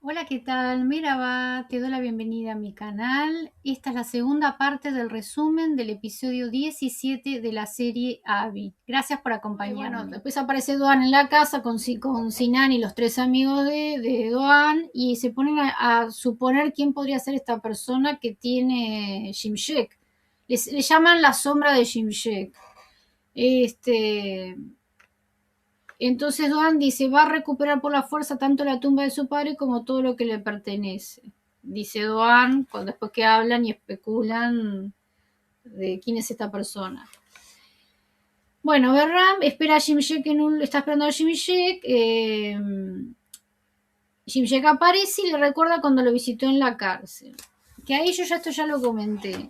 Hola, ¿qué tal? Merhaba, te doy la bienvenida a mi canal. Esta es la segunda parte del resumen del episodio 17 de la serie Abby. Gracias por acompañarme. Bueno, después aparece Doan en la casa con Sinan y los tres amigos de Doan y se ponen a suponer quién podría ser esta persona que tiene Şimşek. Le llaman la sombra de Şimşek. Entonces Doan dice, va a recuperar por la fuerza tanto la tumba de su padre como todo lo que le pertenece. Dice Doan, después que hablan y especulan de quién es esta persona. Bueno, Berram espera a Şimşek está esperando a Şimşek. Şimşek aparece y le recuerda cuando lo visitó en la cárcel. Que ahí esto ya lo comenté.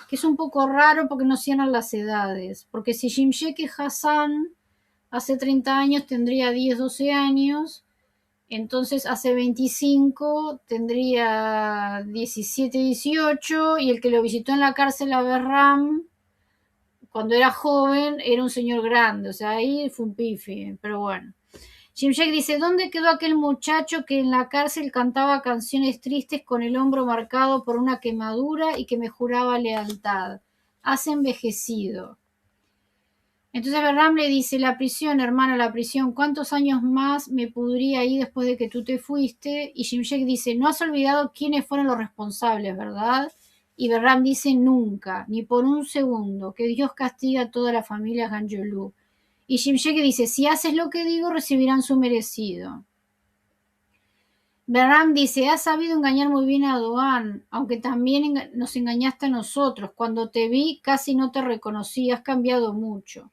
Que es un poco raro porque no cierran las edades. Porque si Şimşek es Hassan, hace 30 años tendría 10, 12 años. Entonces hace 25 tendría 17, 18 y el que lo visitó en la cárcel a Berram cuando era joven era un señor grande, o sea, ahí fue un pifi, pero bueno. Şimşek dice, ¿dónde quedó aquel muchacho que en la cárcel cantaba canciones tristes con el hombro marcado por una quemadura y que me juraba lealtad? Has envejecido. Entonces Berram le dice, la prisión, hermana, la prisión, ¿cuántos años más me pudría ir después de que tú te fuiste? Y Şimşek dice, no has olvidado quiénes fueron los responsables, ¿verdad? Y Berram dice, nunca, ni por un segundo, que Dios castiga a toda la familia Ganjolu. Y Şimşek dice, si haces lo que digo, recibirán su merecido. Berram dice, has sabido engañar muy bien a Doan, aunque también nos engañaste a nosotros. Cuando te vi casi no te reconocí, has cambiado mucho.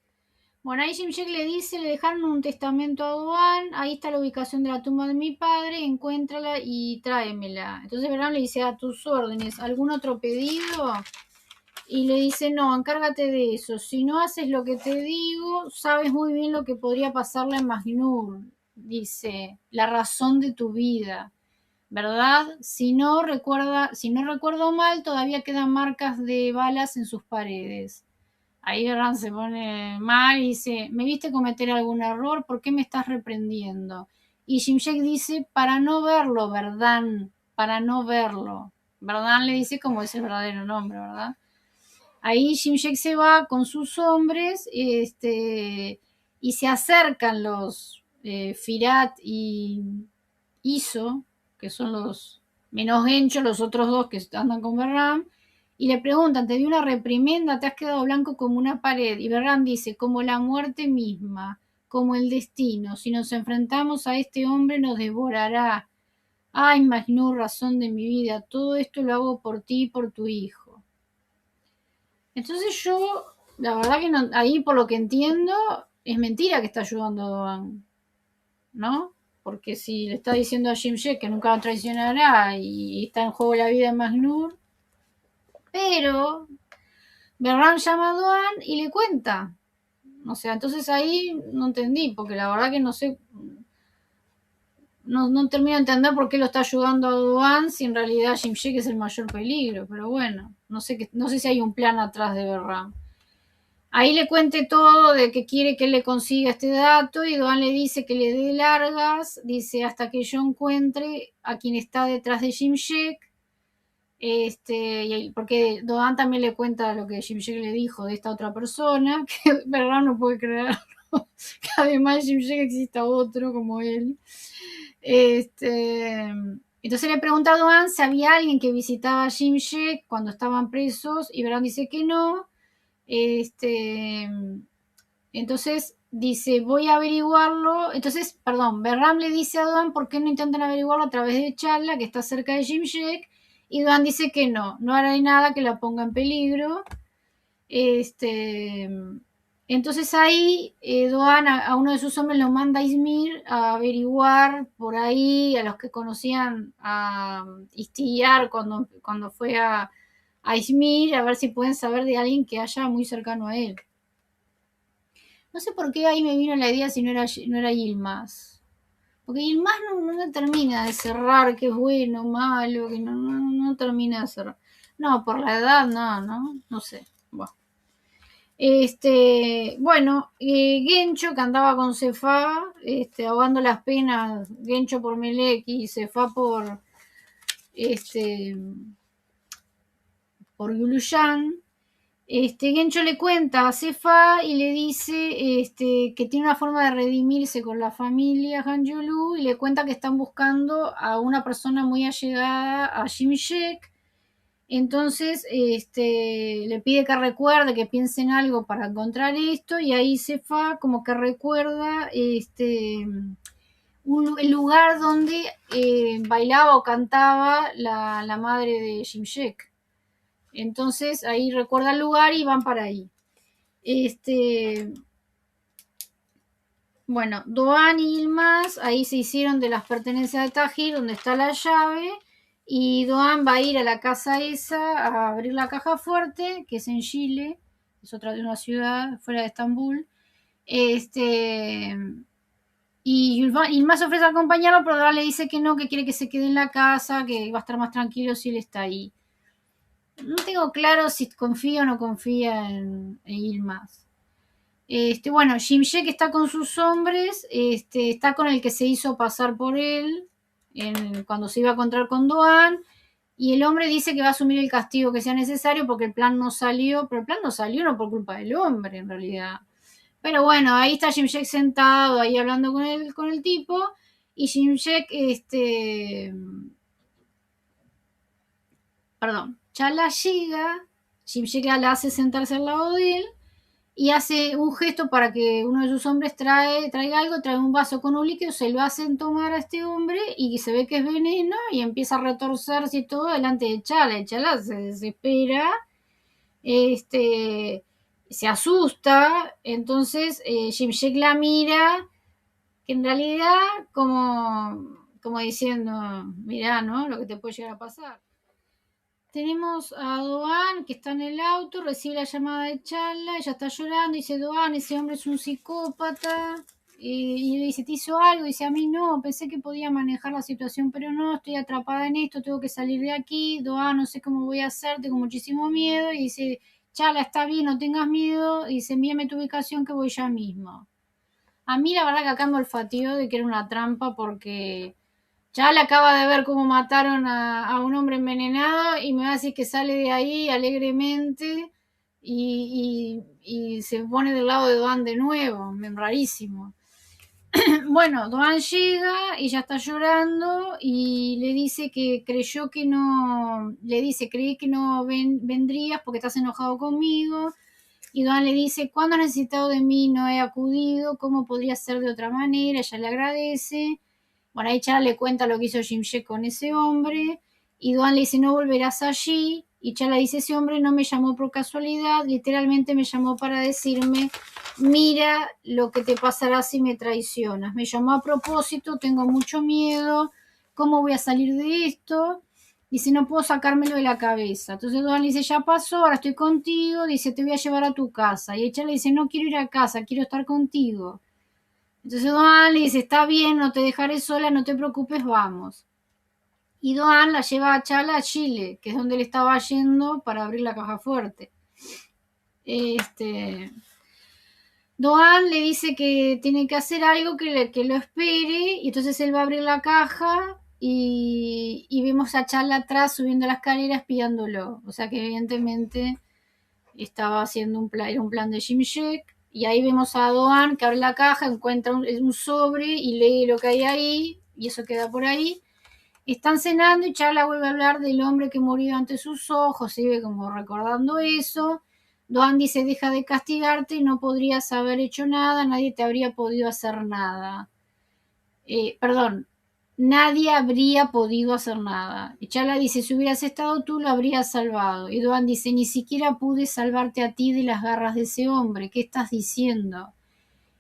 Bueno, ahí Şimşek le dice, le dejaron un testamento a Doan, ahí está la ubicación de la tumba de mi padre, encuéntrala y tráemela. Entonces Berram le dice, a tus órdenes, ¿algún otro pedido? Y le dice, no, encárgate de eso. Si no haces lo que te digo, sabes muy bien lo que podría pasarle a Magnur. Dice, la razón de tu vida, ¿verdad? Si no recuerdo mal, todavía quedan marcas de balas en sus paredes. Ahí Berran se pone mal y dice, ¿me viste cometer algún error? ¿Por qué me estás reprendiendo? Y Şimşek dice, para no verlo, Verdan, para no verlo. Verdan le dice como es el verdadero nombre, ¿verdad? Ahí Şimşek se va con sus hombres y se acercan los Firat y Iso, que son los menos henchos, los otros dos que andan con Berram, y le preguntan, te di una reprimenda, te has quedado blanco como una pared. Y Berram dice, como la muerte misma, como el destino, si nos enfrentamos a este hombre nos devorará. Ay, Magnur, razón de mi vida, todo esto lo hago por ti y por tu hijo. Entonces yo, la verdad que no, ahí por lo que entiendo, es mentira que está ayudando a Doan, ¿no? Porque si le está diciendo a Şimşek que nunca lo traicionará y está en juego la vida de Magnur, pero Berran llama a Doan y le cuenta. O sea, entonces ahí no entendí, porque la verdad que no sé, no termino de entender por qué lo está ayudando a Doan si en realidad Şimşek es el mayor peligro, pero bueno, no sé si hay un plan atrás de Berran. Ahí le cuente todo de que quiere que le consiga este dato y Doan le dice que le dé largas, dice hasta que yo encuentre a quien está detrás de Şimşek, porque Doan también le cuenta lo que Şimşek le dijo de esta otra persona, que de verdad no puede creer que además de Şimşek exista otro como él. Entonces le pregunta a Doan si había alguien que visitaba a Şimşek cuando estaban presos y Berran dice que no. Entonces dice, voy a averiguarlo. Entonces, perdón, Berram le dice a Doan por qué no intentan averiguarlo a través de Chala, que está cerca de Şimşek, y Doan dice que no hará nada que la ponga en peligro. Entonces ahí Doan a uno de sus hombres lo manda a Izmir a averiguar por ahí a los que conocían a Istiyar cuando fue a Izmir, a ver si pueden saber de alguien que haya muy cercano a él. No sé por qué ahí me vino la idea si no era Yilmaz. Porque Yilmaz no termina de cerrar que es bueno, malo, que no termina de cerrar. No, por la edad, no sé. Bueno. Bueno, Gencho que andaba con Cefá, ahogando las penas, Gencho por Melec y Cefá este, por Yuluyan. Gencho le cuenta a Cefa y le dice que tiene una forma de redimirse con la familia Hanjulu y le cuenta que están buscando a una persona muy allegada a Shimshek. Entonces le pide que recuerde, que piense en algo para encontrar esto y ahí Cefa como que recuerda el lugar donde bailaba o cantaba la madre de Shimshek. Entonces ahí recuerda el lugar y van para ahí. Bueno, Doan y Yilmaz ahí se hicieron de las pertenencias de Tajir, donde está la llave, y Doan va a ir a la casa esa a abrir la caja fuerte, que es en Chile, es otra de una ciudad fuera de Estambul. Y Yilmaz ofrece acompañarlo, pero Doan le dice que no, que quiere que se quede en la casa, que va a estar más tranquilo si él está ahí. No tengo claro si confía o no confía en Yilmaz. Bueno, Shimshek está con sus hombres, está con el que se hizo pasar por él cuando se iba a encontrar con Doan, y el hombre dice que va a asumir el castigo que sea necesario porque el plan no salió, pero el plan no salió no por culpa del hombre en realidad. Pero bueno, ahí está Shimshek sentado, ahí hablando con el tipo, y Shimshek, perdón, Chala llega, Shimshek la hace sentarse al lado de él, y hace un gesto para que uno de sus hombres traiga algo, trae un vaso con un líquido, se lo hacen tomar a este hombre y se ve que es veneno y empieza a retorcerse y todo delante de Chala. Y Chala se desespera, se asusta, entonces Shimshek la mira, que en realidad como diciendo, mirá, ¿no? Lo que te puede llegar a pasar. Tenemos a Doan que está en el auto, recibe la llamada de Charla, ella está llorando, dice Doan, ese hombre es un psicópata, y le dice, ¿te hizo algo? Dice, a mí no, pensé que podía manejar la situación, pero no, estoy atrapada en esto, tengo que salir de aquí, Doan, no sé cómo voy a hacer, tengo muchísimo miedo, y dice, Charla, está bien, no tengas miedo, y dice, envíame tu ubicación que voy ya mismo. A mí la verdad que acá me olfateó de que era una trampa porque ya le acaba de ver cómo mataron un hombre envenenado y me va a decir que sale de ahí alegremente y se pone del lado de Doan de nuevo. Rarísimo. Bueno, Doan llega y ya está llorando y le dice que creyó que no, le dice, creí que no vendrías porque estás enojado conmigo. Y Doan le dice, ¿cuándo has necesitado de mí? No he acudido, ¿cómo podría ser de otra manera? Ella le agradece. Bueno, ahí Chala le cuenta lo que hizo Shimshek con ese hombre, y Doan le dice, no volverás allí, y Chala dice, ese hombre no me llamó por casualidad, literalmente me llamó para decirme, mira lo que te pasará si me traicionas. Me llamó a propósito, tengo mucho miedo, ¿cómo voy a salir de esto? Dice, no puedo sacármelo de la cabeza. Entonces Doan le dice, ya pasó, ahora estoy contigo, dice, te voy a llevar a tu casa. Y Chala le dice, no quiero ir a casa, quiero estar contigo. Entonces Doan le dice, está bien, no te dejaré sola, no te preocupes, vamos. Y Doan la lleva a Chala a Chile, que es donde él estaba yendo para abrir la caja fuerte. Doan le dice que tiene que hacer algo que lo espere, y entonces él va a abrir la caja y vemos a Chala atrás subiendo las escaleras espiándolo. O sea que evidentemente estaba haciendo era un plan de Shimshek. Y ahí vemos a Doan que abre la caja, encuentra un sobre y lee lo que hay ahí, y eso queda por ahí. Están cenando y Charla vuelve a hablar del hombre que murió ante sus ojos, sigue como recordando eso. Doan dice, deja de castigarte, no podrías haber hecho nada, nadie te habría podido hacer nada. Perdón, nadie habría podido hacer nada. Y Chala dice, si hubieras estado tú, lo habrías salvado. Y Doan dice, ni siquiera pude salvarte a ti de las garras de ese hombre. ¿Qué estás diciendo?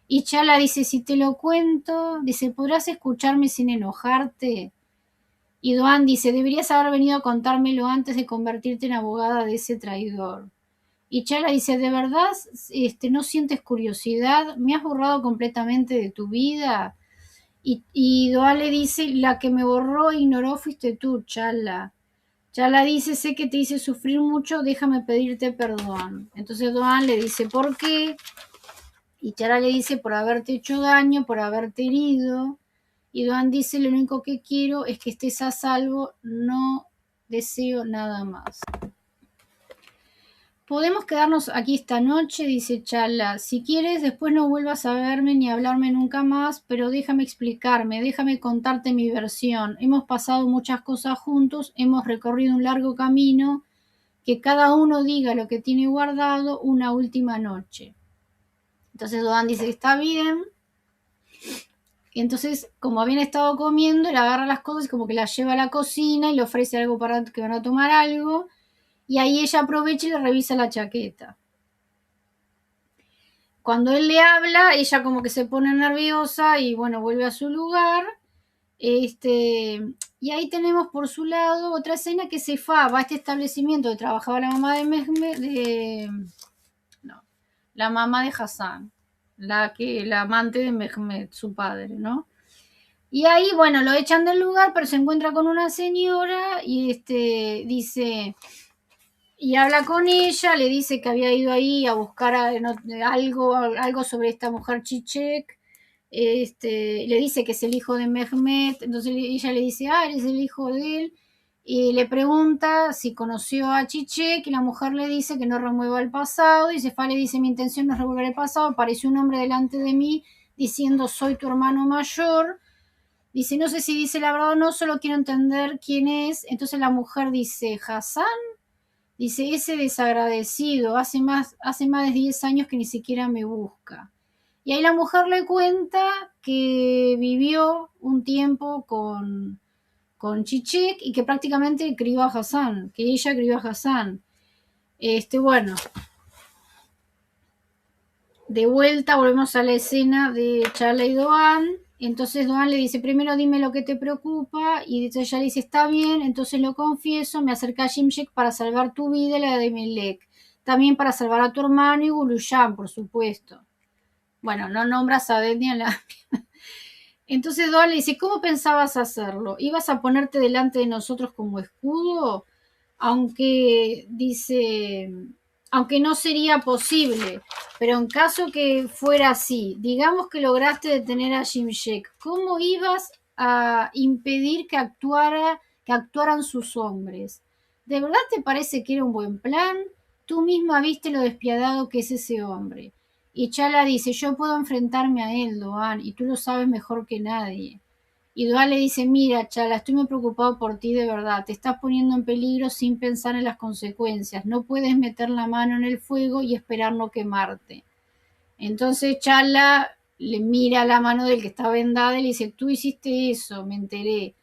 Y Chala dice, si te lo cuento, dice, ¿podrás escucharme sin enojarte? Y Doan dice, deberías haber venido a contármelo antes de convertirte en abogada de ese traidor. Y Chala dice, ¿de verdad no sientes curiosidad? ¿Me has borrado completamente de tu vida? Y Doan le dice, la que me borró e ignoró fuiste tú, Chala. Chala dice, sé que te hice sufrir mucho, déjame pedirte perdón. Entonces Doan le dice, ¿por qué? Y Chala le dice, por haberte hecho daño, por haberte herido. Y Doan dice, lo único que quiero es que estés a salvo, no deseo nada más. Podemos quedarnos aquí esta noche, dice Chala. Si quieres, después no vuelvas a verme ni a hablarme nunca más, pero déjame explicarme, déjame contarte mi versión. Hemos pasado muchas cosas juntos, hemos recorrido un largo camino, que cada uno diga lo que tiene guardado una última noche. Entonces Doan dice que está bien. Y entonces, como habían estado comiendo, él agarra las cosas y como que las lleva a la cocina y le ofrece algo para que van a tomar algo. Y ahí ella aprovecha y le revisa la chaqueta. Cuando él le habla, ella como que se pone nerviosa y bueno, vuelve a su lugar. Y ahí tenemos por su lado otra escena que se va a este establecimiento donde trabajaba la mamá de Mehmet, no, la mamá de Hassan, la amante de Mehmet, su padre, ¿no? Y ahí, bueno, lo echan del lugar, pero se encuentra con una señora y dice, y habla con ella, le dice que había ido ahí a buscar algo sobre esta mujer Chichek. Le dice que es el hijo de Mehmet, entonces ella le dice, eres el hijo de él, y le pregunta si conoció a Chichek, y la mujer le dice que no remueva el pasado, y Cefa le dice, mi intención no es revolver el pasado, apareció un hombre delante de mí diciendo, soy tu hermano mayor, dice, no sé si dice la verdad o no, solo quiero entender quién es, entonces la mujer dice, Hassan. Dice, ese desagradecido, hace más de 10 años que ni siquiera me busca. Y ahí la mujer le cuenta que vivió un tiempo con Chichek y que prácticamente crió a Hassan, que ella crió a Hassan. Bueno, de vuelta volvemos a la escena de Charla y Doan. Entonces Doan le dice, primero dime lo que te preocupa, y ella le dice, está bien, entonces lo confieso, me acerqué a Shimshek para salvar tu vida y la de Melek, también para salvar a tu hermano y Gulushan, por supuesto. Bueno, no nombras a Ded ni a la... Entonces Doan le dice, ¿cómo pensabas hacerlo? ¿Ibas a ponerte delante de nosotros como escudo? Aunque dice, aunque no sería posible, pero en caso que fuera así, digamos que lograste detener a Shimshek, ¿cómo ibas a impedir que actuaran sus hombres? ¿De verdad te parece que era un buen plan? Tú misma viste lo despiadado que es ese hombre. Y Chala dice, yo puedo enfrentarme a él, Doan, y tú lo sabes mejor que nadie. Y Doan le dice, mira, Chala, estoy muy preocupado por ti de verdad, te estás poniendo en peligro sin pensar en las consecuencias, no puedes meter la mano en el fuego y esperar no quemarte. Entonces Chala le mira la mano del que está vendada y le dice, tú hiciste eso, me enteré.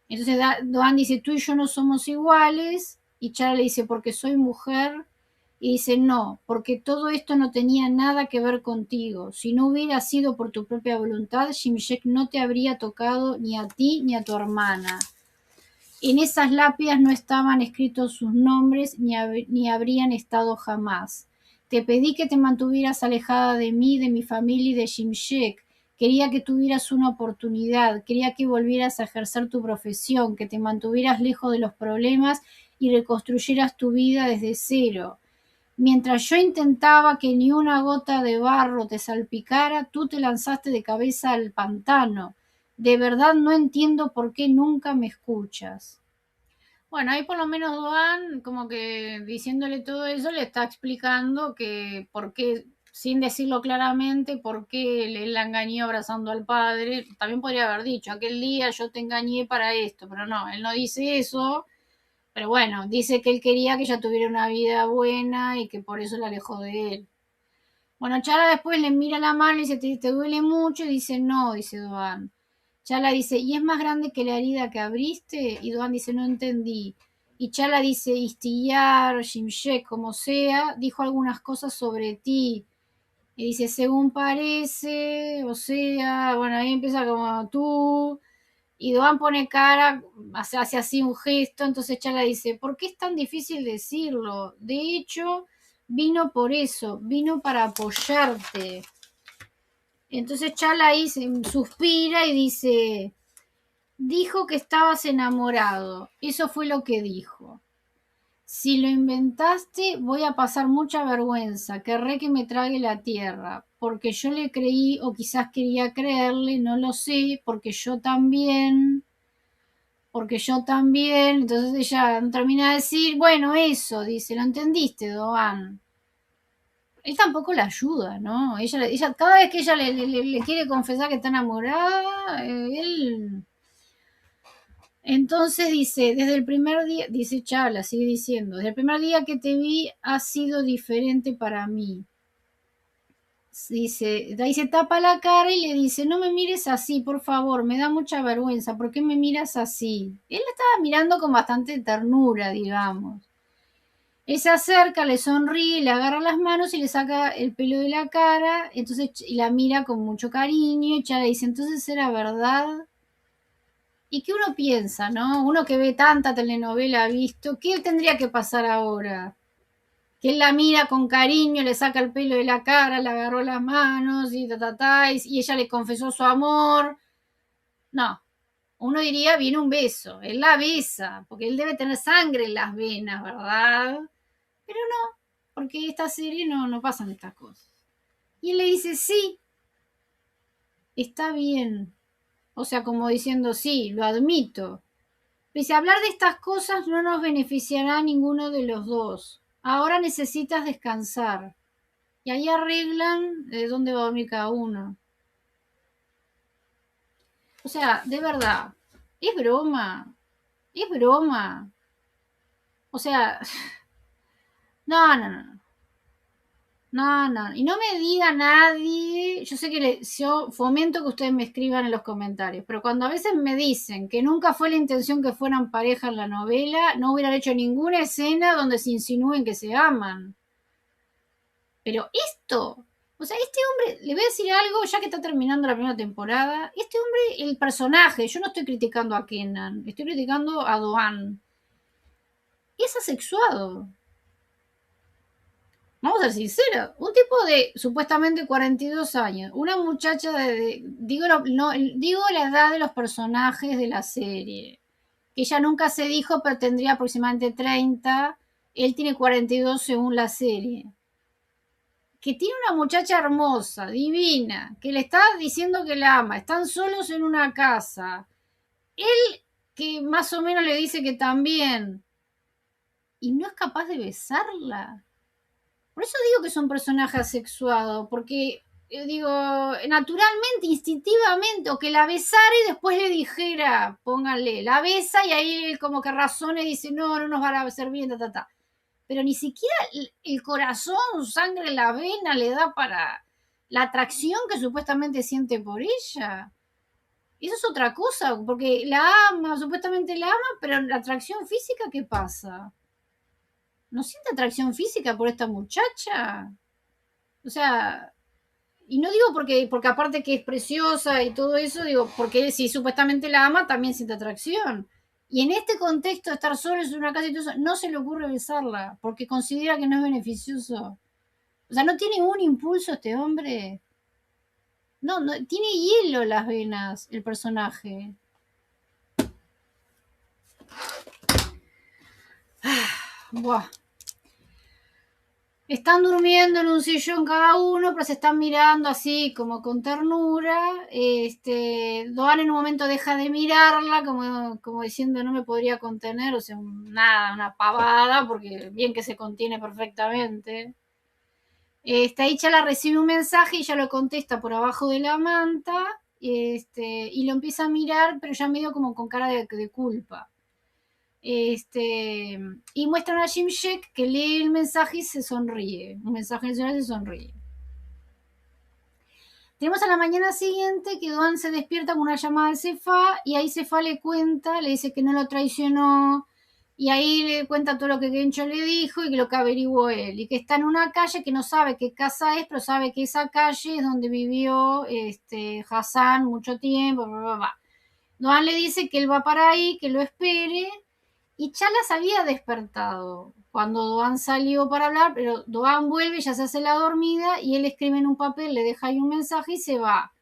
Entonces Doan dice, tú y yo no somos iguales, y Chala le dice, porque soy mujer, y dice, no, porque todo esto no tenía nada que ver contigo. Si no hubiera sido por tu propia voluntad, Shimshek no te habría tocado ni a ti ni a tu hermana. En esas lápidas no estaban escritos sus nombres ni habrían estado jamás. Te pedí que te mantuvieras alejada de mí, de mi familia y de Shimshek. Quería que tuvieras una oportunidad, quería que volvieras a ejercer tu profesión, que te mantuvieras lejos de los problemas y reconstruyeras tu vida desde cero. Mientras yo intentaba que ni una gota de barro te salpicara, tú te lanzaste de cabeza al pantano. De verdad no entiendo por qué nunca me escuchas. Bueno, ahí por lo menos Doan, como que diciéndole todo eso, le está explicando que por qué, sin decirlo claramente, por qué él la engañó abrazando al padre. También podría haber dicho, aquel día yo te engañé para esto, pero no, él no dice eso. Pero bueno, dice que él quería que ella tuviera una vida buena y que por eso la alejó de él. Bueno, Chala después le mira la mano y dice, ¿te duele mucho? Y dice, no, dice Doan. Chala dice, ¿y es más grande que la herida que abriste? Y Doan dice, no entendí. Y Chala dice, Istiyar, Shimshek, como sea, dijo algunas cosas sobre ti. Y dice, según parece, o sea, bueno, ahí empieza como tú. Y Doan pone cara, hace así un gesto, entonces Chala dice, ¿por qué es tan difícil decirlo? De hecho, vino por eso, vino para apoyarte. Entonces Chala ahí suspira y dice, dijo que estabas enamorado, eso fue lo que dijo. Si lo inventaste, voy a pasar mucha vergüenza. Querré que me trague la tierra. Porque yo le creí, o quizás quería creerle, no lo sé, porque yo también. Porque yo también. Entonces ella termina de decir, bueno, eso, dice, ¿lo entendiste, Doan? Él tampoco la ayuda, ¿no? Ella cada vez que ella le quiere confesar que está enamorada, él entonces dice, desde el primer día, dice Chala, sigue diciendo, desde el primer día que te vi has sido diferente para mí. Dice, de ahí se tapa la cara y le dice, no me mires así, por favor, me da mucha vergüenza, ¿por qué me miras así? Él la estaba mirando con bastante ternura, digamos. Él se acerca, le sonríe, le agarra las manos y le saca el pelo de la cara, entonces y la mira con mucho cariño y Chala dice, entonces era verdad. ¿Y qué uno piensa, no? Uno que ve tanta telenovela ha visto, ¿qué tendría que pasar ahora? Que él la mira con cariño, le saca el pelo de la cara, le agarró las manos y y ella le confesó su amor. No, uno diría, viene un beso, él la besa, porque él debe tener sangre en las venas, ¿verdad? Pero no, porque esta serie no pasan estas cosas. Y él le dice, sí, está bien. O sea, como diciendo, sí, lo admito. Pese a hablar de estas cosas no nos beneficiará a ninguno de los dos. Ahora necesitas descansar. Y ahí arreglan dónde va a dormir cada uno. O sea, de verdad, es broma. Es broma. O sea, no. No. Y no me diga nadie, yo sé que yo fomento que ustedes me escriban en los comentarios, pero cuando a veces me dicen que nunca fue la intención que fueran pareja en la novela, no hubieran hecho ninguna escena donde se insinúen que se aman. Pero esto, o sea, este hombre, le voy a decir algo, ya que está terminando la primera temporada, este hombre, el personaje, yo no estoy criticando a Kenan, estoy criticando a Doan, es asexuado. Vamos a ser sinceros, un tipo de supuestamente 42 años, una muchacha digo, digo la edad de los personajes de la serie, que ella nunca se dijo, pero tendría aproximadamente 30, él tiene 42 según la serie. Que tiene una muchacha hermosa, divina, que le está diciendo que la ama, están solos en una casa, él que más o menos le dice que también, y no es capaz de besarla. Por eso digo que es un personaje asexuado, porque digo, naturalmente, instintivamente, o que la besara y después le dijera, póngale, la besa y ahí él como que razona y dice, no nos va a hacer bien, ta. Pero ni siquiera el corazón, sangre en la vena le da para la atracción que supuestamente siente por ella. Eso es otra cosa, porque la ama, supuestamente la ama, pero la atracción física, ¿qué pasa? ¿No siente atracción física por esta muchacha? O sea, y no digo porque aparte que es preciosa y todo eso, digo, porque si supuestamente la ama, también siente atracción. Y en este contexto de estar solo en una casa y todo eso, no se le ocurre besarla, porque considera que no es beneficioso. O sea, no tiene un impulso este hombre. No, tiene hielo las venas el personaje. Buah. Están durmiendo en un sillón cada uno, pero se están mirando así como con ternura. Doan en un momento deja de mirarla, como diciendo no me podría contener, o sea, nada, una pavada, porque bien que se contiene perfectamente. Ahí Chala recibe un mensaje y ya lo contesta por abajo de la manta, y lo empieza a mirar, pero ya medio como con cara de culpa. Y muestran a Jim Sheck que lee el mensaje y se sonríe. Un mensaje nacional y se sonríe. Tenemos a la mañana siguiente que Doan se despierta con una llamada de Cefa y ahí Cefa le cuenta, le dice que no lo traicionó y ahí le cuenta todo lo que Gencho le dijo y lo que averiguó él y que está en una calle que no sabe qué casa es, pero sabe que esa calle es donde vivió Hassan mucho tiempo. Doan le dice que él va para ahí, que lo espere y Chala se había despertado cuando Doan salió para hablar, pero Doan vuelve, ya se hace la dormida y él escribe en un papel, le deja ahí un mensaje y se va.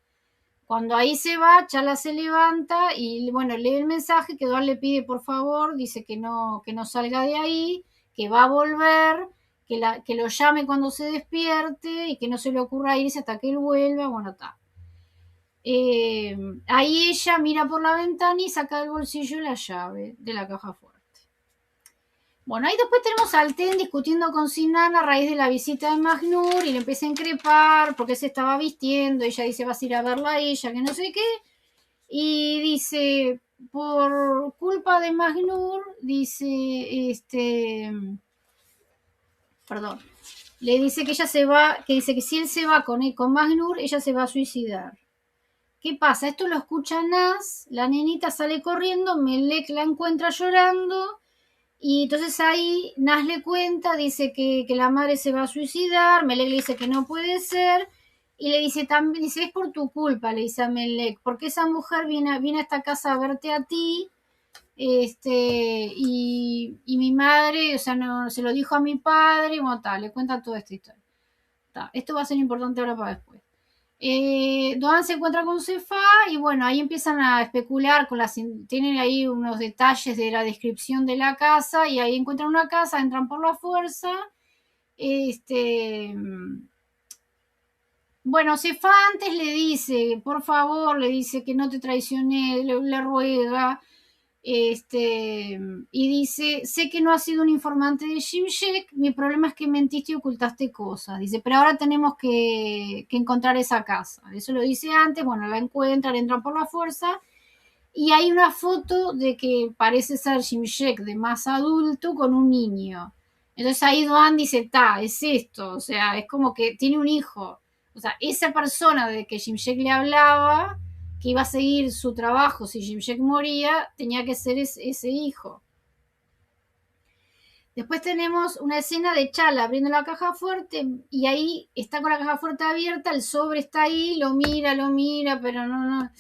Cuando ahí se va, Chala se levanta y bueno, lee el mensaje que Doan le pide por favor, dice que no salga de ahí, que va a volver, que lo llame cuando se despierte y que no se le ocurra irse hasta que él vuelva, bueno, está. Ahí ella mira por la ventana y saca del bolsillo la llave de la caja fuerte. Bueno, ahí después tenemos al Ten discutiendo con Sinan a raíz de la visita de Magnur y le empieza a increpar porque se estaba vistiendo. Ella dice, vas a ir a verla a ella, que no sé qué. Y dice, por culpa de Magnur, dice, perdón, le dice que ella se va, que dice que si él se va con Magnur, ella se va a suicidar. ¿Qué pasa? Esto lo escucha Nas, la nenita sale corriendo, Melek la encuentra llorando y entonces ahí Nas le cuenta, dice que la madre se va a suicidar, Melek le dice que no puede ser y le dice también, dice, es por tu culpa, le dice a Melek, porque esa mujer viene a esta casa a verte a ti, y mi madre, o sea, no, se lo dijo a mi padre, y bueno, tal, le cuenta toda esta historia. Ta, esto va a ser importante ahora para después. Doan se encuentra con Cefa y bueno, ahí empiezan a especular con las, tienen ahí unos detalles de la descripción de la casa y ahí encuentran una casa, entran por la fuerza. Bueno, Cefa antes le dice, por favor, le dice que no te traicioné, le ruega, y dice, sé que no has sido un informante de Shimshek, mi problema es que mentiste y ocultaste cosas. Dice, pero ahora tenemos que encontrar esa casa. Eso lo dice antes, bueno, la encuentran, entran por la fuerza, y hay una foto de que parece ser Shimshek de más adulto con un niño. Entonces ahí Doan dice, es esto, o sea, es como que tiene un hijo. O sea, esa persona de que Shimshek le hablaba, que iba a seguir su trabajo si Shimshek moría, tenía que ser ese hijo. Después tenemos una escena de Chala abriendo la caja fuerte y ahí está con la caja fuerte abierta, el sobre está ahí, lo mira, pero no,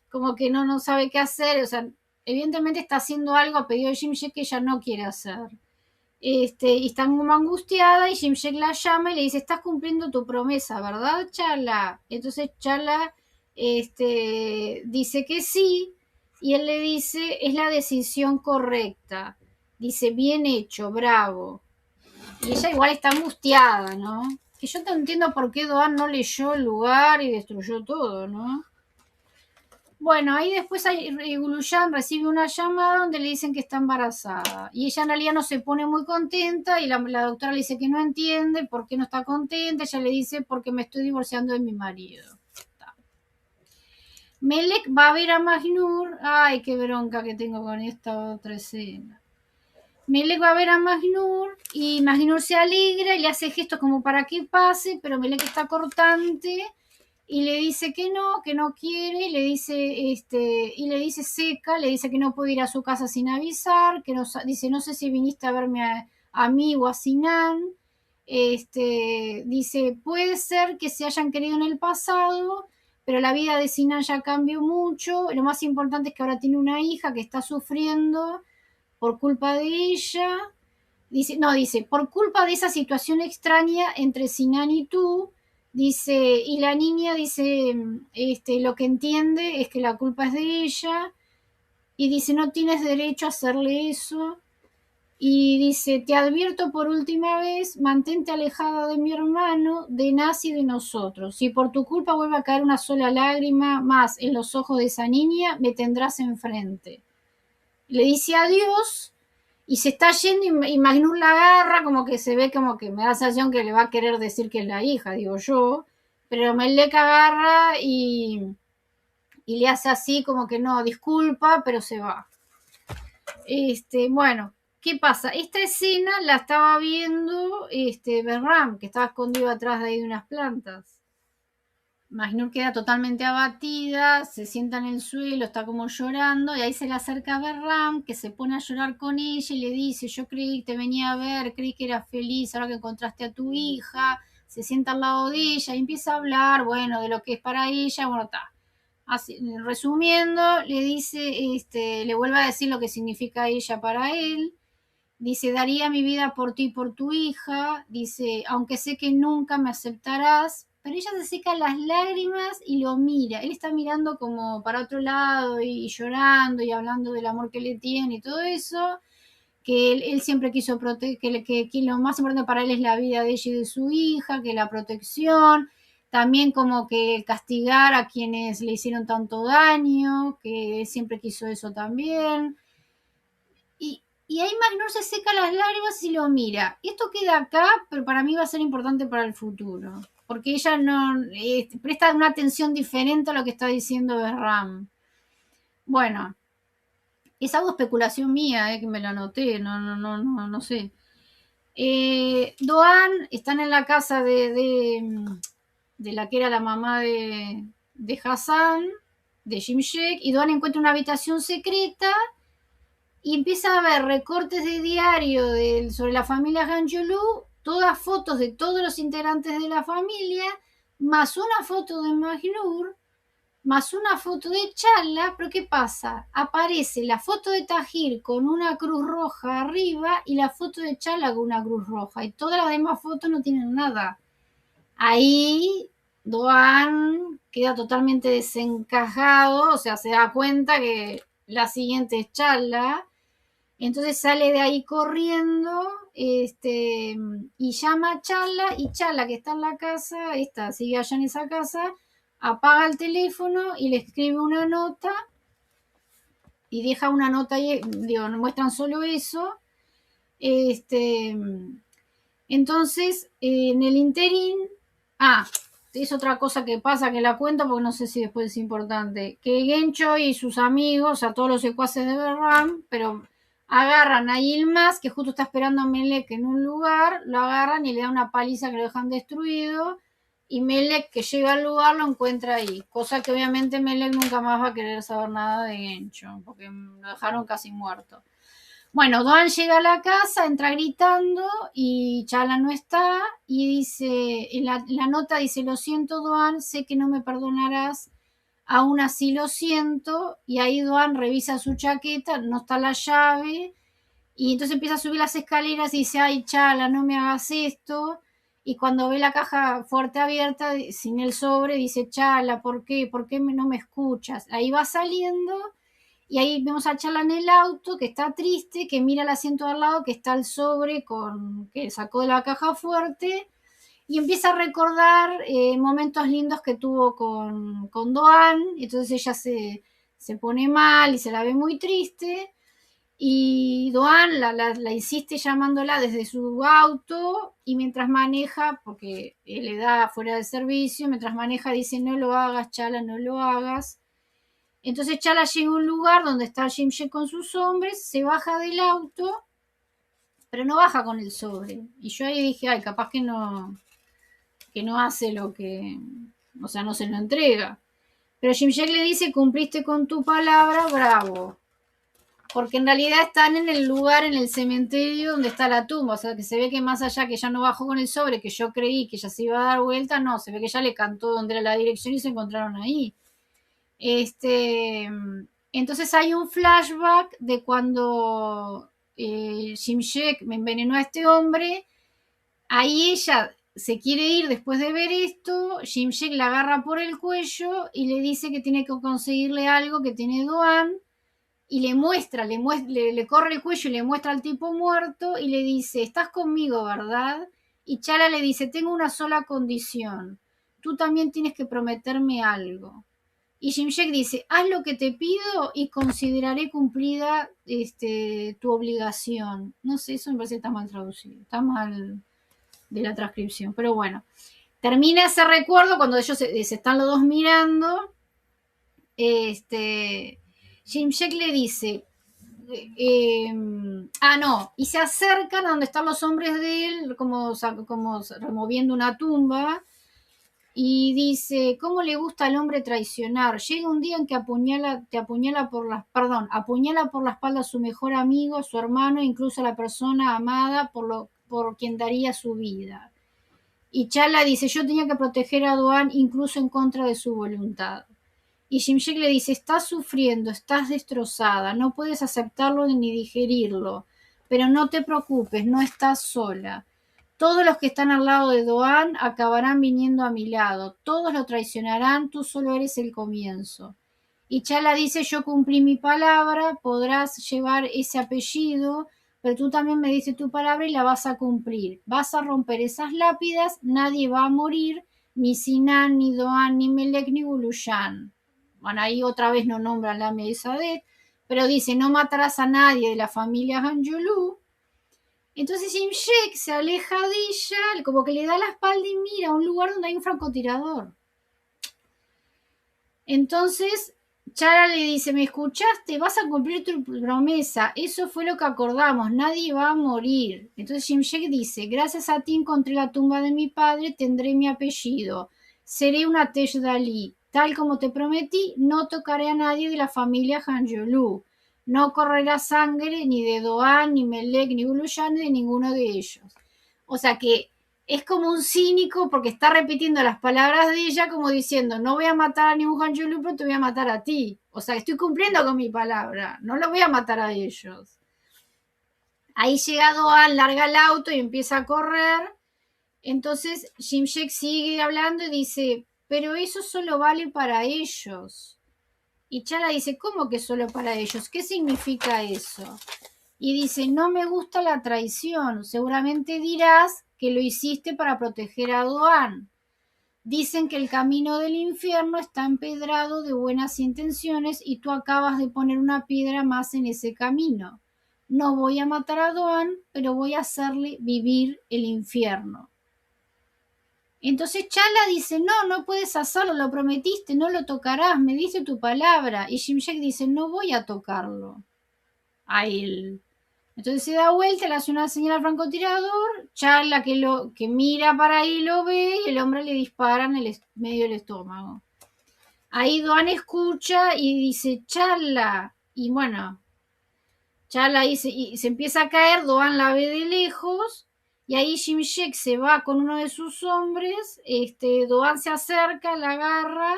como que no sabe qué hacer. O sea, evidentemente está haciendo algo a pedido de Shimshek que ella no quiere hacer. Y está como angustiada y Shimshek la llama y le dice, estás cumpliendo tu promesa, ¿verdad, Chala? Entonces Chala dice que sí y él le dice, es la decisión correcta. Dice, bien hecho, bravo. Y ella igual está angustiada, ¿no? Que yo no entiendo por qué Doan no leyó el lugar y destruyó todo, ¿no? Bueno, ahí después Guluyan recibe una llamada donde le dicen que está embarazada. Y ella en realidad no se pone muy contenta y la doctora le dice que no entiende por qué no está contenta. Ella le dice porque me estoy divorciando de mi marido. Melek va a ver a Magnur. Ay, qué bronca que tengo con esta otra escena. Melek va a ver a Magnur y Magnur se alegra y le hace gestos como para que pase, pero Melek está cortante y le dice que no quiere, y le dice seca, le dice que no puede ir a su casa sin avisar, que no, dice, no sé si viniste a verme a mí o a Sinan. Dice, puede ser que se hayan querido en el pasado, pero la vida de Sinan ya cambió mucho. Lo más importante es que ahora tiene una hija que está sufriendo por culpa de ella. Dice, por culpa de esa situación extraña entre Sinan y tú, dice, y la niña dice, lo que entiende es que la culpa es de ella, y dice, no tienes derecho a hacerle eso, y dice, te advierto por última vez, mantente alejada de mi hermano, de Nas y de nosotros. Si por tu culpa vuelve a caer una sola lágrima más en los ojos de esa niña, me tendrás enfrente. Le dice adiós y se está yendo y Magnus la agarra, como que se ve como que me da la sensación que le va a querer decir que es la hija, digo yo, pero Melek agarra y le hace así como que no, disculpa, pero se va. Bueno, ¿qué pasa? Esta escena la estaba viendo Berram, que estaba escondido atrás de ahí de unas plantas. Magnur queda totalmente abatida, se sienta en el suelo, está como llorando, y ahí se le acerca a Berram, que se pone a llorar con ella y le dice, yo creí que te venía a ver, creí que eras feliz ahora que encontraste a tu hija, se sienta al lado de ella y empieza a hablar, bueno, de lo que es para ella, bueno, está. Así, resumiendo, le dice, le vuelve a decir lo que significa ella para él, dice, daría mi vida por ti y por tu hija, dice, aunque sé que nunca me aceptarás, pero ella se seca las lágrimas y lo mira. Él está mirando como para otro lado y llorando y hablando del amor que le tiene y todo eso. que él siempre quiso proteger, que lo más importante para él es la vida de ella y de su hija, que la protección, también como que castigar a quienes le hicieron tanto daño, que él siempre quiso eso también. Y ahí Magnor se seca las lágrimas y lo mira. Esto queda acá, pero para mí va a ser importante para el futuro. Porque ella no presta una atención diferente a lo que está diciendo Berram. Bueno, es algo especulación mía, que me la anoté, no sé. Doan están en la casa de la que era la mamá de Hassan, de Shimshek, y Doan encuentra una habitación secreta y empieza a ver recortes de diario sobre la familia Ganjulu, todas fotos de todos los integrantes de la familia, más una foto de Magnur, más una foto de Chala, pero ¿qué pasa? Aparece la foto de Tajir con una cruz roja arriba y la foto de Chala con una cruz roja, y todas las demás fotos no tienen nada. Ahí Doan queda totalmente desencajado, o sea, se da cuenta que la siguiente es Chala. Entonces sale de ahí corriendo, y llama a Chala, y Chala, que está en la casa, sigue allá en esa casa, apaga el teléfono y le escribe una nota, y deja una nota ahí, digo, no muestran solo eso. Entonces, en el interín, es otra cosa que pasa, que la cuento porque no sé si después es importante, que Gencho y sus amigos, a todos los secuaces de Berram, pero agarran a Yilmaz, que justo está esperando a Melek en un lugar, lo agarran y le dan una paliza que lo dejan destruido, y Melek, que llega al lugar, lo encuentra ahí, cosa que obviamente Melek nunca más va a querer saber nada de Gencho, porque lo dejaron casi muerto. Bueno, Doan llega a la casa, entra gritando y Chala no está, y dice, la nota dice: lo siento, Doan, sé que no me perdonarás, aún así lo siento. Y ahí Doan revisa su chaqueta, no está la llave, y entonces empieza a subir las escaleras y dice: ay, Chala, no me hagas esto. Y cuando ve la caja fuerte abierta, sin el sobre, dice: Chala, ¿por qué? ¿Por qué no me escuchas? Ahí va saliendo. Y ahí vemos a Chala en el auto, que está triste, que mira el asiento al lado, que está el sobre que sacó de la caja fuerte, y empieza a recordar momentos lindos que tuvo con Doan. Entonces ella se pone mal y se la ve muy triste, y Doan la insiste llamándola desde su auto, y mientras maneja, porque le da fuera de servicio, mientras maneja dice: no lo hagas, Chala, no lo hagas. Entonces Chala llega a un lugar donde está Shimshek con sus hombres, se baja del auto, pero no baja con el sobre. Y yo ahí dije: ay, capaz que no hace lo que, o sea, no se lo entrega. Pero Shimshek le dice: cumpliste con tu palabra, bravo. Porque en realidad están en el lugar, en el cementerio donde está la tumba. O sea, que se ve que más allá que ya no bajó con el sobre, que yo creí que ya se iba a dar vuelta, no, se ve que ya le cantó donde era la dirección y se encontraron ahí. Entonces hay un flashback de cuando Shimshek me envenenó a este hombre. Ahí ella se quiere ir después de ver esto. Shimshek la agarra por el cuello y le dice que tiene que conseguirle algo que tiene Doan, y le muestra, le corre el cuello y le muestra al tipo muerto y le dice: estás conmigo, ¿verdad? Y Chala le dice: tengo una sola condición, tú también tienes que prometerme algo. Y Shimshek dice: haz lo que te pido y consideraré cumplida tu obligación. No sé, eso me parece que está mal traducido, está mal de la transcripción, pero bueno. Termina ese recuerdo cuando ellos se están los dos mirando. Shimshek le dice: no, y se acercan a donde están los hombres de él, como removiendo una tumba. Y dice: ¿cómo le gusta al hombre traicionar? Llega un día en que apuñala por la espalda a su mejor amigo, a su hermano, incluso a la persona amada por quien daría su vida. Y Chala dice: yo tenía que proteger a Doan incluso en contra de su voluntad. Y Shimshek le dice: estás sufriendo, estás destrozada, no puedes aceptarlo ni digerirlo, pero no te preocupes, no estás sola. Todos los que están al lado de Doan acabarán viniendo a mi lado, todos lo traicionarán, tú solo eres el comienzo. Y Chala dice: yo cumplí mi palabra, podrás llevar ese apellido, pero tú también me diste tu palabra y la vas a cumplir. Vas a romper esas lápidas, nadie va a morir, ni Sinan, ni Doan, ni Melek, ni Gulushan. Bueno, ahí otra vez no nombran la Mesadet, pero dice, no matarás a nadie de la familia Hanjulu. Entonces Shimshek se aleja de ella, como que le da la espalda y mira a un lugar donde hay un francotirador. Entonces Chara le dice, ¿me escuchaste? Vas a cumplir tu promesa. Eso fue lo que acordamos. Nadie va a morir. Entonces Shimshek dice, gracias a ti encontré la tumba de mi padre, tendré mi apellido. Seré una Teshdali. Tal como te prometí, no tocaré a nadie de la familia Hanjolu. No correrá sangre ni de Doan, ni Melek, ni Uluyan, de ninguno de ellos. O sea que es como un cínico porque está repitiendo las palabras de ella como diciendo, no voy a matar a ningún Hanjulu, pero te voy a matar a ti. O sea, estoy cumpliendo con mi palabra, no lo voy a matar a ellos. Ahí llega Doan, larga el auto y empieza a correr. Entonces Shimshek sigue hablando y dice, pero eso solo vale para ellos. Y Chala dice, ¿cómo que solo para ellos? ¿Qué significa eso? Y dice, no me gusta la traición. Seguramente dirás que lo hiciste para proteger a Doan. Dicen que el camino del infierno está empedrado de buenas intenciones y tú acabas de poner una piedra más en ese camino. No voy a matar a Doan, pero voy a hacerle vivir el infierno. Entonces Chala dice, no, no puedes hacerlo, lo prometiste, no lo tocarás, me diste tu palabra. Y Shimshek dice, no voy a tocarlo a él. Entonces se da vuelta, le hace una señal al francotirador, Chala que mira para ahí lo ve y el hombre le dispara en el medio del estómago. Ahí Doan escucha y dice, Chala, y bueno, Chala dice, y se empieza a caer, Doan la ve de lejos, y ahí Shimshek se va con uno de sus hombres, Doan se acerca, la agarra,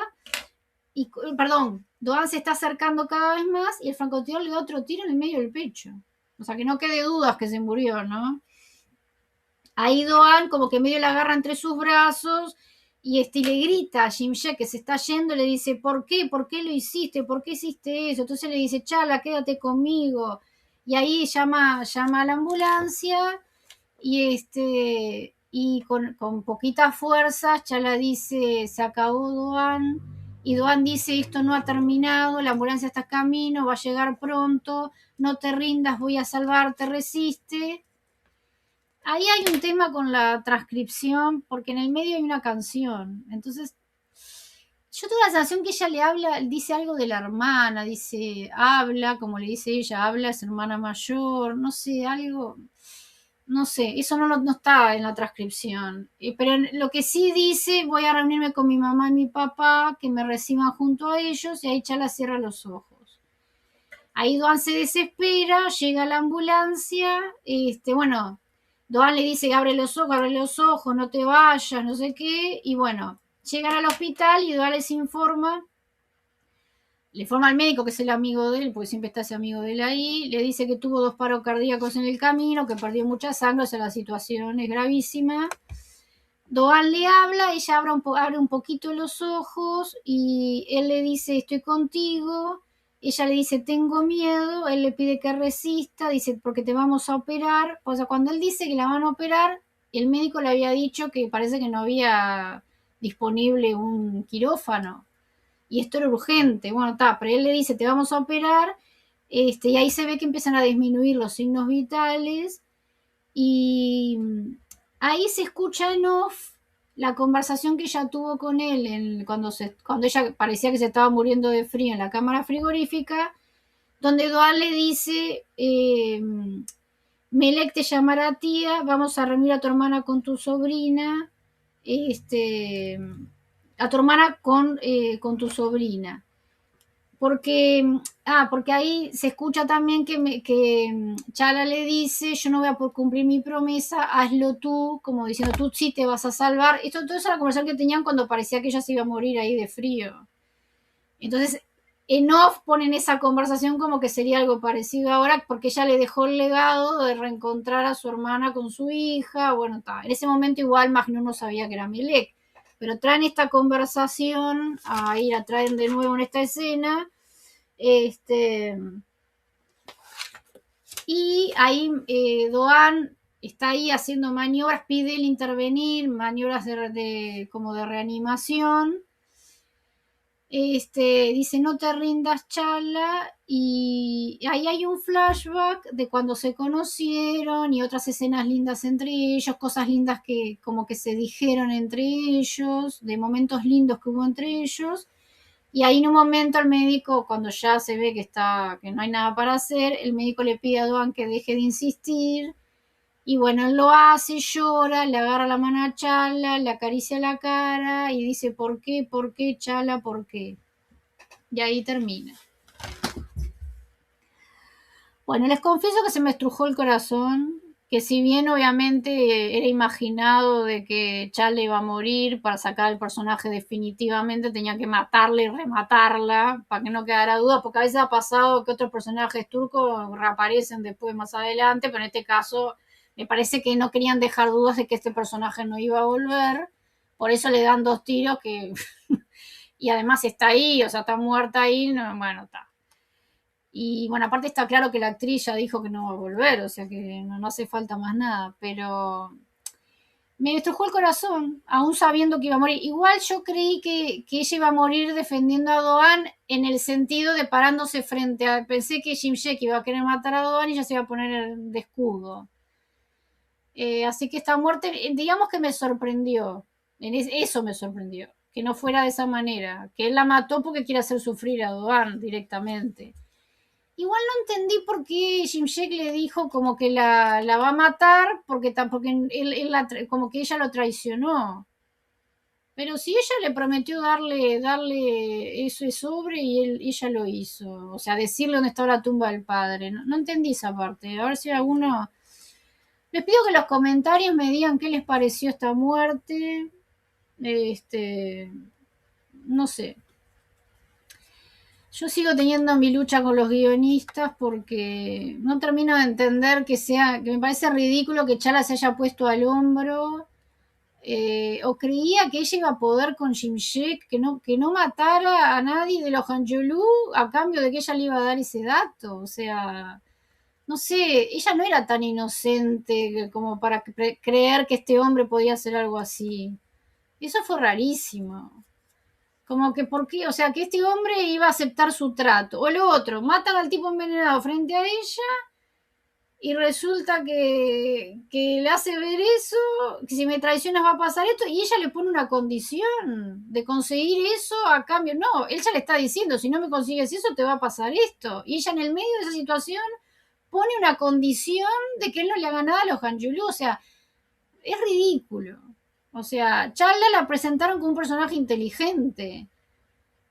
y, perdón, Doan se está acercando cada vez más y el francotirador le da otro tiro en el medio del pecho. O sea, que no quede dudas que se murió, ¿no? Ahí Doan como que medio la agarra entre sus brazos y le grita a Shimshek que se está yendo, le dice, ¿por qué? ¿Por qué lo hiciste? ¿Por qué hiciste eso? Entonces le dice, Chala, quédate conmigo. Y ahí llama a la ambulancia y con poquitas fuerzas, Chala dice, se acabó Doan, y Doan dice, esto no ha terminado, la ambulancia está en camino, va a llegar pronto, no te rindas, voy a salvarte, resiste. Ahí hay un tema con la transcripción, porque en el medio hay una canción, entonces yo tengo la sensación que ella le habla, dice algo de la hermana, dice, habla, como le dice ella, habla, es hermana mayor, no sé, algo, no sé, eso no está en la transcripción. Pero lo que sí dice, voy a reunirme con mi mamá y mi papá, que me reciban junto a ellos, y ahí Chala cierra los ojos. Ahí Doan se desespera, llega la ambulancia, bueno, Doan le dice que abre los ojos, no te vayas, no sé qué, y bueno, llegan al hospital y Doan les informa, le informa al médico que es el amigo de él, porque siempre está ese amigo de él ahí, le dice que tuvo 2 paros cardíacos en el camino, que perdió mucha sangre, o sea, la situación es gravísima. Doan le habla, ella abre un poquito los ojos y él le dice, estoy contigo. Ella le dice, tengo miedo, él le pide que resista, dice, porque te vamos a operar. O sea, cuando él dice que la van a operar, el médico le había dicho que parece que no había disponible un quirófano y esto era urgente. Bueno, está, pero él le dice, te vamos a operar, y ahí se ve que empiezan a disminuir los signos vitales y ahí se escucha en off la conversación que ella tuvo con él cuando ella parecía que se estaba muriendo de frío en la cámara frigorífica, donde Doan le dice, Melek te llamará tía, vamos a reunir a tu hermana con tu sobrina, a tu hermana con tu sobrina. Porque ahí se escucha también que Chala le dice, yo no voy a poder cumplir mi promesa, hazlo tú, como diciendo, tú sí te vas a salvar. Todo eso es la conversación que tenían cuando parecía que ella se iba a morir ahí de frío. Entonces, en off ponen esa conversación como que sería algo parecido ahora, porque ella le dejó el legado de reencontrar a su hermana con su hija. Bueno, en ese momento igual Magnum no sabía que era Melek, pero traen esta conversación, ahí la traen de nuevo en esta escena, Y ahí Doan está ahí haciendo maniobras, pide el intervenir, maniobras como de reanimación. Dice no te rindas, Chala, y ahí hay un flashback de cuando se conocieron y otras escenas lindas entre ellos, cosas lindas que como que se dijeron entre ellos, de momentos lindos que hubo entre ellos. Y ahí en un momento el médico, cuando ya se ve que no hay nada para hacer, el médico le pide a Doan que deje de insistir. Y bueno, él lo hace, llora, le agarra la mano a Chala, le acaricia la cara y dice, ¿por qué? ¿Por qué, Chala? ¿Por qué? Y ahí termina. Bueno, les confieso que se me estrujó el corazón, que si bien obviamente era imaginado de que Chala iba a morir para sacar al personaje definitivamente, tenía que matarla y rematarla para que no quedara duda, porque a veces ha pasado que otros personajes turcos reaparecen después más adelante, pero en este caso me parece que no querían dejar dudas de que este personaje no iba a volver, por eso le dan 2 tiros que y además está ahí, o sea, está muerta ahí, no, bueno, está. Y bueno, aparte está claro que la actriz ya dijo que no va a volver, o sea que no hace falta más nada, pero me destrujó el corazón, aún sabiendo que iba a morir. Igual yo creí que ella iba a morir defendiendo a Doan en el sentido de parándose frente a... Pensé que Jim Jack iba a querer matar a Doan y ella se iba a poner de escudo. Así que esta muerte, digamos que me sorprendió. Eso me sorprendió. Que no fuera de esa manera. Que él la mató porque quiere hacer sufrir a Doan directamente. Igual no entendí por qué Jim Jack le dijo como que la va a matar porque como que ella lo traicionó. Pero si ella le prometió darle eso sobre y ella lo hizo. O sea, decirle dónde está la tumba del padre. No entendí esa parte. A ver si alguno... Les pido que en los comentarios me digan qué les pareció esta muerte. No sé. Yo sigo teniendo mi lucha con los guionistas porque no termino de entender que me parece ridículo que Chala se haya puesto al hombro, o creía que ella iba a poder con Jimshek, que no matara a nadie de los Hanjulu a cambio de que ella le iba a dar ese dato, o sea, no sé, ella no era tan inocente como para creer que este hombre podía hacer algo así. Eso fue rarísimo. Como que por qué, o sea, que este hombre iba a aceptar su trato. O lo otro, matan al tipo envenenado frente a ella y resulta que le hace ver eso, que si me traicionas va a pasar esto, y ella le pone una condición de conseguir eso a cambio. No, él ya le está diciendo, si no me consigues eso te va a pasar esto. Y ella en el medio de esa situación pone una condición de que él no le haga nada a los Hanjulu. O sea, es ridículo. O sea, Chala la presentaron como un personaje inteligente,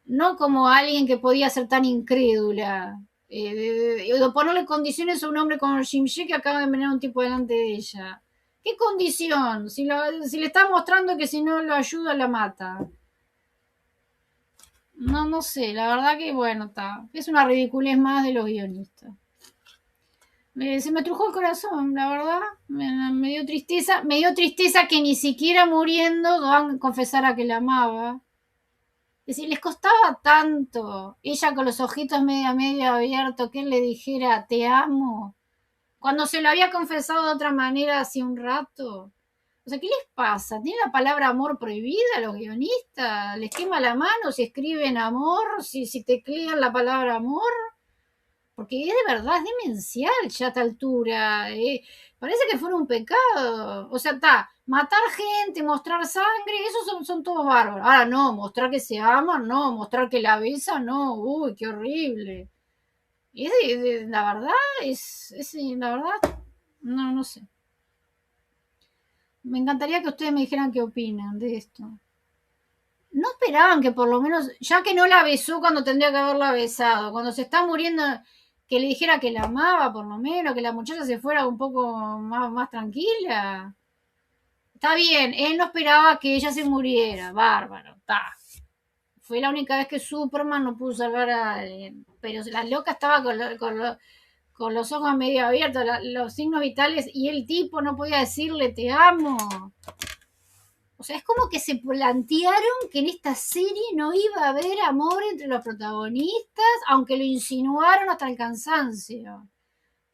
no como alguien que podía ser tan incrédula. De ponerle condiciones a un hombre como Jim Shea que acaba de envenenar a un tipo delante de ella. ¿Qué condición? Si le está mostrando que si no lo ayuda la mata. No sé, la verdad que bueno, está. Es una ridiculez más de los guionistas. Se me trujó el corazón, la verdad. Me dio tristeza. Me dio tristeza que ni siquiera muriendo Doan confesara que la amaba. Es decir, les costaba tanto, ella con los ojitos medio abiertos, que él le dijera, te amo, cuando se lo había confesado de otra manera hace un rato. O sea, ¿qué les pasa? ¿Tienen la palabra amor prohibida a los guionistas? ¿Les quema la mano si escriben amor, si teclean la palabra amor? Porque es de verdad, es demencial ya a esta altura. Parece que fuera un pecado. O sea, está, matar gente, mostrar sangre, esos son todos bárbaros. Ahora no, mostrar que se aman, no, mostrar que la besan, no, uy, qué horrible. Y la verdad, la verdad, no sé. Me encantaría que ustedes me dijeran qué opinan de esto. No esperaban que por lo menos, ya que no la besó cuando tendría que haberla besado, cuando se está muriendo, que le dijera que la amaba por lo menos, que la muchacha se fuera un poco más tranquila. Está bien, él no esperaba que ella se muriera, bárbaro, está. Fue la única vez que Superman no pudo salvar a alguien, pero la loca estaba con los ojos medio abiertos, los signos vitales, y el tipo no podía decirle te amo. O sea, es como que se plantearon que en esta serie no iba a haber amor entre los protagonistas, aunque lo insinuaron hasta el cansancio.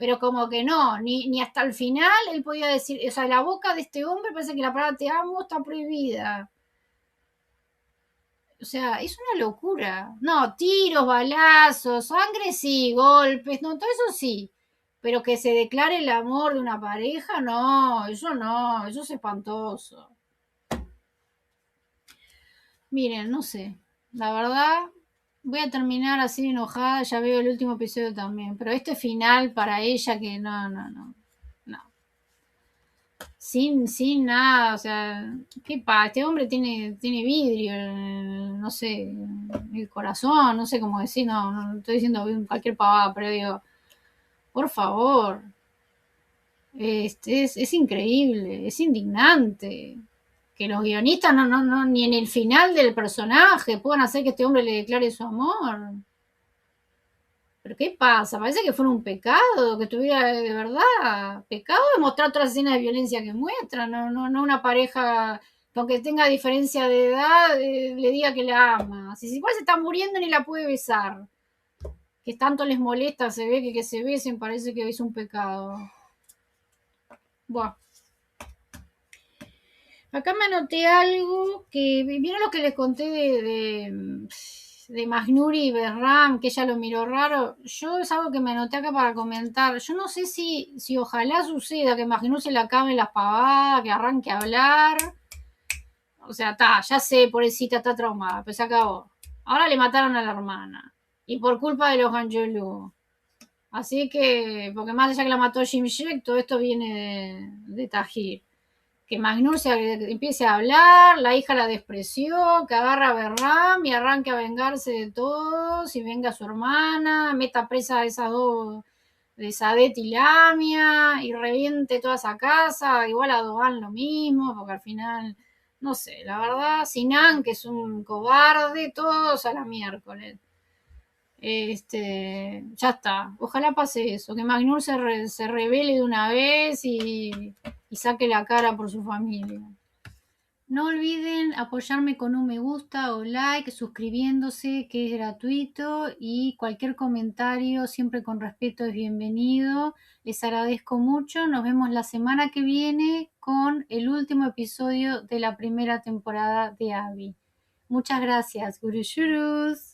pero como que no, ni hasta el final él podía decir, o sea, la boca de este hombre parece que la palabra te amo está prohibida. O sea, es una locura. No, tiros, balazos, sangre sí, golpes, no, todo eso sí. Pero que se declare el amor de una pareja, no, eso es espantoso. Miren, no sé, la verdad, voy a terminar así enojada, ya veo el último episodio también, pero este final para ella que no. Sin nada, o sea, este hombre tiene vidrio, no sé, el corazón, no sé cómo decir, no estoy diciendo cualquier pavada, pero digo, por favor, es increíble, es indignante que los guionistas ni en el final del personaje puedan hacer que este hombre le declare su amor. ¿Pero qué pasa? Parece que fuera un pecado, que tuviera de verdad. Pecado de mostrar otras escenas de violencia que muestran, no una pareja que aunque tenga diferencia de edad, le diga que la ama. Si igual se está muriendo ni la puede besar. Que tanto les molesta, se ve que se besen, parece que es un pecado. Buah. Acá me anoté algo que, ¿vieron lo que les conté de Magnuri y Berram, que ella lo miró raro? Yo es algo que me anoté acá para comentar. Yo no sé si ojalá suceda que Magnur se le acaben las pavadas, que arranque a hablar. O sea, ya sé, pobrecita, está traumada, pero se acabó. Ahora le mataron a la hermana. Y por culpa de los Angelou. Así que, porque más allá que la mató Jim Sheck, todo esto viene de Tajir. Que Magnur empiece a hablar, la hija la despreció, que agarra a Berram y arranque a vengarse de todos, y venga su hermana, meta presa a esas dos, de Sadet y Lamia, y reviente toda esa casa, igual a Dogan lo mismo, porque al final, no sé, la verdad, Sinan, que es un cobarde, todos a la miércoles. Ya está. Ojalá pase eso, que Magnur se revele de una vez y saque la cara por su familia. No olviden apoyarme con un me gusta o like, suscribiéndose, que es gratuito, y cualquier comentario, siempre con respeto, es bienvenido. Les agradezco mucho. Nos vemos la semana que viene con el último episodio de la primera temporada de Abby. Muchas gracias. Gurushurus.